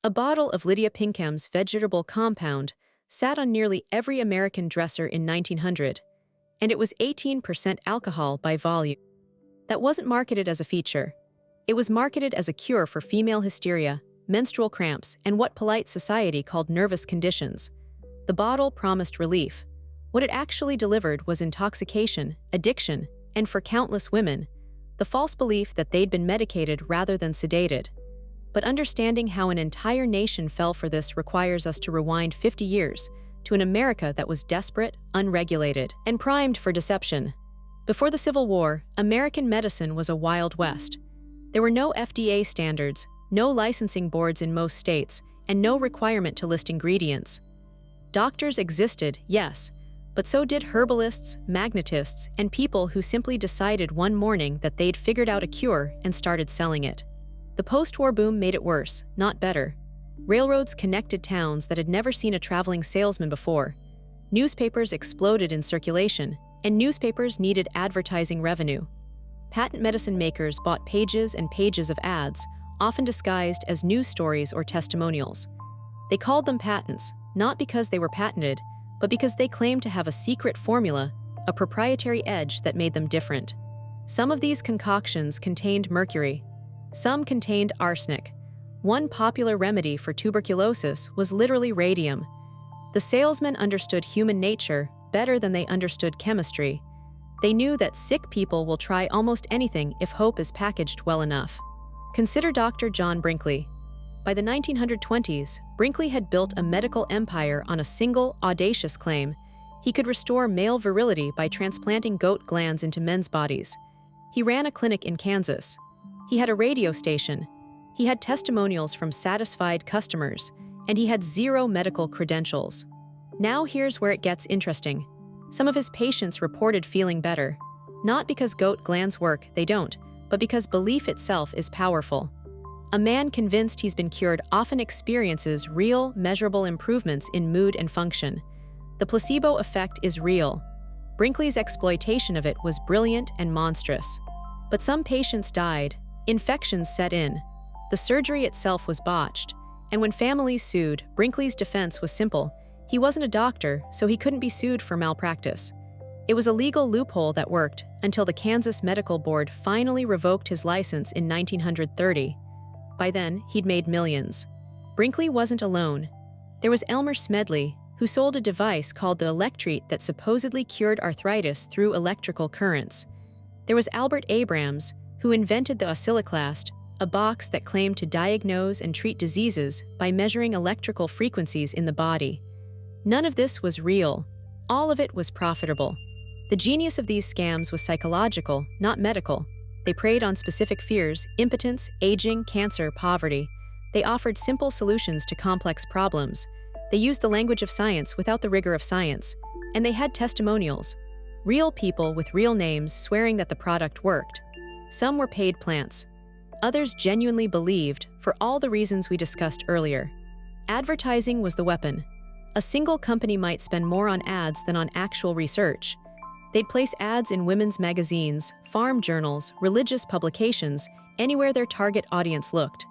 A bottle of Lydia Pinkham's vegetable compound sat on nearly every American dresser in 1900, and it was 18% alcohol by volume. That wasn't marketed as a feature. It was marketed as a cure for female hysteria, menstrual cramps, and what polite society called nervous conditions. The bottle promised relief. What it actually delivered was intoxication, addiction, and for countless women, the false belief that they'd been medicated rather than sedated. But understanding how an entire nation fell for this requires us to rewind 50 years to an America that was desperate, unregulated, and primed for deception. Before the Civil War, American medicine was a Wild West. There were no FDA standards, no licensing boards in most states, and no requirement to list ingredients. Doctors existed, yes, but so did herbalists, magnetists, and people who simply decided one morning that they'd figured out a cure and started selling it. The post-war boom made it worse, not better. Railroads connected towns that had never seen a traveling salesman before. Newspapers exploded in circulation, and newspapers needed advertising revenue. Patent medicine makers bought pages and pages of ads, often disguised as news stories or testimonials. They called them patents, not because they were patented, but because they claimed to have a secret formula, a proprietary edge that made them different. Some of these concoctions contained mercury. Some contained arsenic. One popular remedy for tuberculosis was literally radium. The salesmen understood human nature better than they understood chemistry. They knew that sick people will try almost anything if hope is packaged well enough. Consider Dr. John Brinkley. By the 1920s, Brinkley had built a medical empire on a single, audacious claim. He could restore male virility by transplanting goat glands into men's bodies. He ran a clinic in Kansas. He had a radio station. He had testimonials from satisfied customers, and he had zero medical credentials. Now here's where it gets interesting. Some of his patients reported feeling better. Not because goat glands work, they don't, but because belief itself is powerful. A man convinced he's been cured often experiences real, measurable improvements in mood and function. The placebo effect is real. Brinkley's exploitation of it was brilliant and monstrous. But some patients died. Infections set in. The surgery itself was botched. And when families sued, Brinkley's defense was simple. He wasn't a doctor, so he couldn't be sued for malpractice. It was a legal loophole that worked until the Kansas Medical Board finally revoked his license in 1930. By then, he'd made millions. Brinkley wasn't alone. There was Elmer Smedley, who sold a device called the electrete that supposedly cured arthritis through electrical currents. There was Albert Abrams, who invented the oscilloclast, a box that claimed to diagnose and treat diseases by measuring electrical frequencies in the body. None of this was real. All of it was profitable. The genius of these scams was psychological, not medical. They preyed on specific fears: impotence, aging, cancer, poverty. They offered simple solutions to complex problems. They used the language of science without the rigor of science. And they had testimonials. Real people with real names swearing that the product worked. Some were paid plants. Others genuinely believed, for all the reasons we discussed earlier. Advertising was the weapon. A single company might spend more on ads than on actual research. They'd place ads in women's magazines, farm journals, religious publications, anywhere their target audience looked.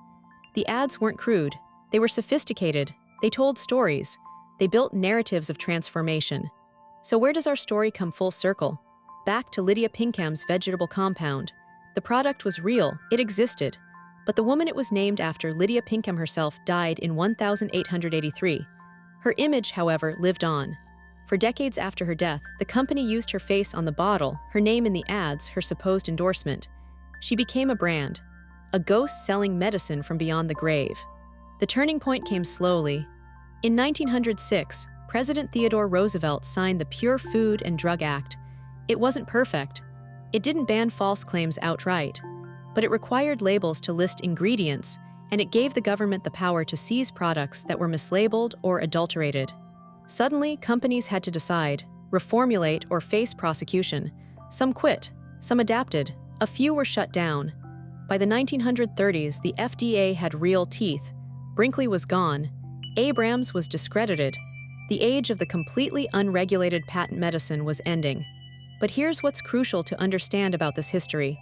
The ads weren't crude. They were sophisticated. They told stories. They built narratives of transformation. So where does our story come full circle? Back to Lydia Pinkham's vegetable compound. The product was real. It existed. But the woman it was named after, Lydia Pinkham herself, died in 1883. Her image, however, lived on. For decades after her death, the company used her face on the bottle, her name in the ads, her supposed endorsement. She became a brand, a ghost selling medicine from beyond the grave. The turning point came slowly. In 1906, President Theodore Roosevelt signed the Pure Food and Drug Act. It wasn't perfect. It didn't ban false claims outright, but it required labels to list ingredients, and it gave the government the power to seize products that were mislabeled or adulterated. Suddenly, companies had to decide: reformulate or face prosecution. Some quit, some adapted, a few were shut down. By the 1930s, the FDA had real teeth. Brinkley was gone. Abrams was discredited. The age of the completely unregulated patent medicine was ending. But here's what's crucial to understand about this history.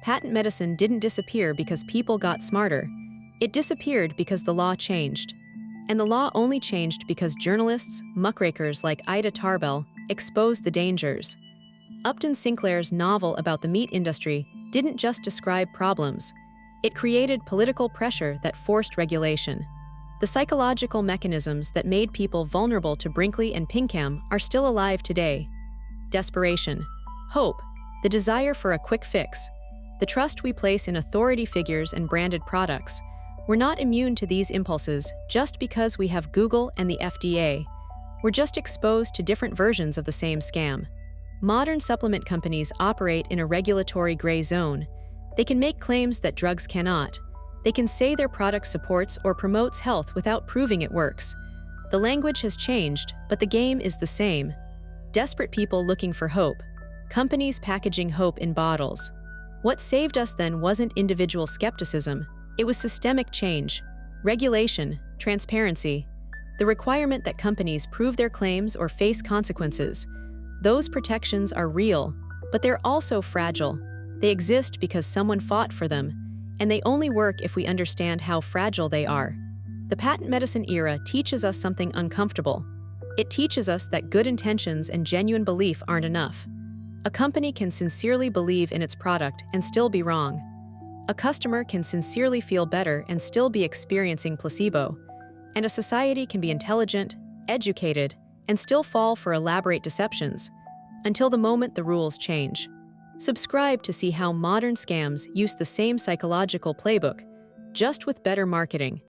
Patent medicine didn't disappear because people got smarter. It disappeared because the law changed. And the law only changed because journalists, muckrakers like Ida Tarbell, exposed the dangers. Upton Sinclair's novel about the meat industry didn't just describe problems. It created political pressure that forced regulation. The psychological mechanisms that made people vulnerable to Brinkley and Pinkham are still alive today. Desperation, hope, the desire for a quick fix, the trust we place in authority figures and branded products. We're not immune to these impulses just because we have Google and the FDA. We're just exposed to different versions of the same scam. Modern supplement companies operate in a regulatory gray zone. They can make claims that drugs cannot. They can say their product supports or promotes health without proving it works. The language has changed, but the game is the same. Desperate people looking for hope. Companies packaging hope in bottles. What saved us then wasn't individual skepticism. It was systemic change, regulation, transparency, the requirement that companies prove their claims or face consequences. Those protections are real, but they're also fragile. They exist because someone fought for them, and they only work if we understand how fragile they are. The patent medicine era teaches us something uncomfortable. It teaches us that good intentions and genuine belief aren't enough. A company can sincerely believe in its product and still be wrong. A customer can sincerely feel better and still be experiencing placebo. And a society can be intelligent, educated, and still fall for elaborate deceptions, until the moment the rules change. Subscribe to see how modern scams use the same psychological playbook, just with better marketing.